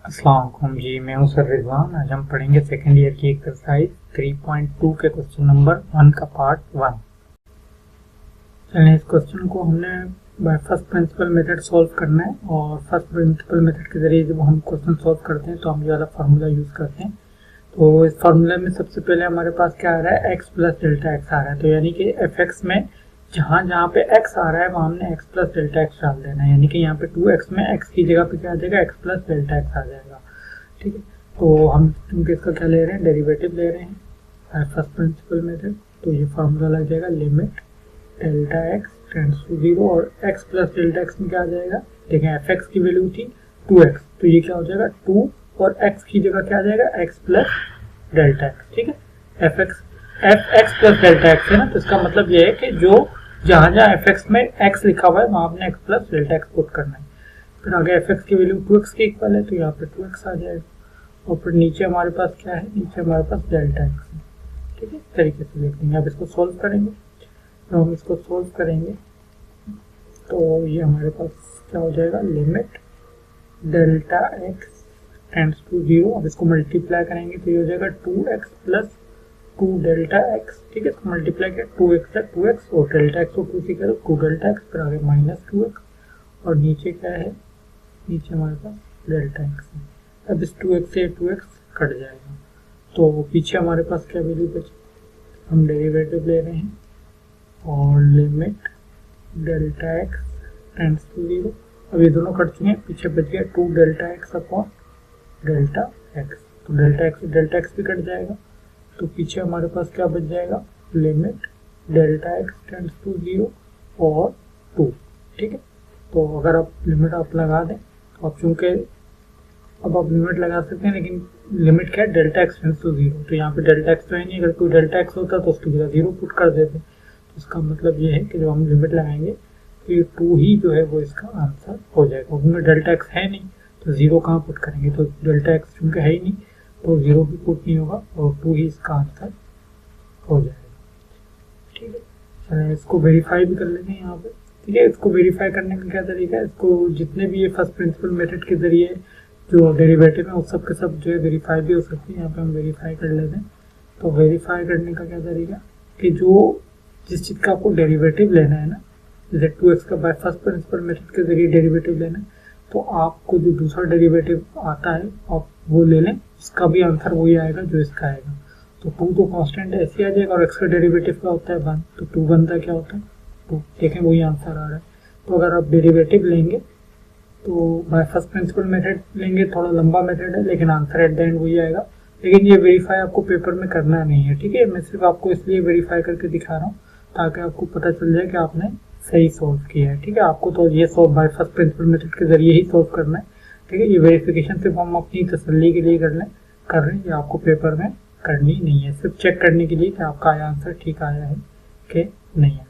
अस्सलाम वालेकुम जी, मैं हूं सर रिजवान। आज हम पढ़ेंगे सेकेंड ईयर की एक्सरसाइज 3.2 के क्वेश्चन नंबर 1 का पार्ट 1। चलिए, इस क्वेश्चन को हमने by first principle method solve करना है और फर्स्ट प्रिंसिपल मेथड के जरिए जब हम क्वेश्चन सॉल्व करते हैं तो हम ये वाला फार्मूला यूज़ करते हैं। तो इस फार्मूला में सबसे पहले हमारे पास क्या आ रहा है, एक्स प्लस डेल्टा एक्स आ रहा है। तो यानी कि एफ एक्स में जहाँ जहाँ पे x आ रहा है वहाँ हमने x प्लस डेल्टा एक्स डाल देना है। यानी कि यहाँ पे 2x में x की जगह पे क्या आ जाएगा, x प्लस डेल्टा एक्स आ जाएगा। ठीक है, तो हम क्योंकि इसका क्या ले रहे हैं, डेरिवेटिव ले रहे हैं फर्स्ट प्रिंसिपल मेथड। तो ये फार्मूला लग जाएगा limit delta x tends to 0 और x प्लस डेल्टा एक्स में क्या आ जाएगा, देखें एफ एक्स की वैल्यू थी 2x, तो ये क्या हो जाएगा 2 और x की जगह क्या आ जाएगा, x प्लस डेल्टा एक्स। ठीक है, F x plus delta x है ना, तो इसका मतलब ये है कि जो जहाँ जहाँ एफ एक्स में x लिखा हुआ है वहाँ आपने x plus delta x put करना है। फिर आगे एफ एक्स की वैल्यू 2x के इक्वल है तो यहाँ पे 2x आ जाएगा और फिर नीचे हमारे पास क्या है, नीचे हमारे पास डेल्टा एक्स है। ठीक है, इस तरीके से देख लेंगे। अब इसको सोल्व करेंगे, तो हम इसको सोल्व करेंगे तो ये हमारे पास क्या हो जाएगा, limit delta x tends to 0। अब इसको मल्टीप्लाई करेंगे तो ये हो जाएगा 2x प्लस 2 डेल्टा एक्स। ठीक है, इसको मल्टीप्लाई किया 2x है 2x और डेल्टा एक्स को 2 से करो 2 डेल्टा एक्स, फिर आगे माइनस 2x और नीचे क्या है, नीचे हमारे पास डेल्टा एक्स है। अब इस 2x से 2x कट जाएगा तो पीछे हमारे पास क्या वैल्यू बची, हम डेरिवेटिव ले रहे हैं और limit delta x tends to 0। अब ये दोनों कट चुके हैं, पीछे बच गया 2 delta x upon delta x. तो डेल्टा एक्स भी कट जाएगा तो पीछे हमारे पास क्या बच जाएगा, limit delta x tends to 0 और 2। ठीक है, तो अगर आप लिमिट आप लगा दें तो आप चूंकि अब आप लिमिट लगा सकते हैं, लेकिन लिमिट क्या है, डेल्टा एक्स टेंड्स टू 0। तो यहाँ पे डेल्टा एक्स तो है नहीं, अगर कोई डेल्टा एक्स होता तो उसकी जगह 0 पुट कर देते। तो इसका मतलब ये है कि जब हम लिमिट लगाएंगे तो ये 2 ही जो है वो इसका आंसर हो जाएगा। क्योंकि डेल्टा एक्स है नहीं तो 0 कहाँ पुट करेंगे, तो डेल्टा एक्स चूँकि है ही नहीं तो 0 भी पुट नहीं होगा और 2 ही इसका आंसर हो जाएगा। ठीक है, चलिए इसको वेरीफाई भी कर लेते हैं यहाँ पे। ठीक है, इसको वेरीफाई करने का क्या तरीका है, इसको जितने भी ये फर्स्ट प्रिंसिपल मेथड के जरिए जो डेरिवेटिव है उस सब के सब जो है वेरीफाई भी हो सकती है। यहाँ पे हम वेरीफाई कर लेते हैं। तो वेरीफाई करने का क्या तरीका कि जो जिस चीज़ का आपको डेरिवेटिव लेना है ना, जैसे 2x का बाय फर्स्ट प्रिंसिपल मेथड के जरिए डेरिवेटिव लेना है, तो आपको जो दूसरा डेरिवेटिव आता है आप वो ले लें, इसका भी आंसर वही आएगा जो इसका आएगा। तो 2 तो कांस्टेंट ऐसे ही आ जाएगा और x का डेरिवेटिव क्या होता है 1, तो 2 बनता क्या होता है 2। देखें वही आंसर आ रहा है। तो अगर आप डेरिवेटिव लेंगे तो बाय फर्स्ट प्रिंसिपल मेथड लेंगे, थोड़ा लंबा मेथड है लेकिन आंसर एट द एंड वही आएगा। लेकिन ये वेरीफाई आपको पेपर में करना नहीं है। ठीक है, मैं सिर्फ आपको इसलिए वेरीफाई करके दिखा रहा हूँ ताकि आपको पता चल जाए कि आपने सही सोल्व किया है। ठीक है, आपको तो ये solve by first principle method के जरिए ही सोल्व करना है। ठीक है, ये वेरिफिकेशन सिर्फ हम अपनी तसल्ली के लिए कर रहे हैं, ये आपको पेपर में करनी नहीं है, सिर्फ चेक करने के लिए कि आपका आंसर ठीक आया है कि नहीं आया।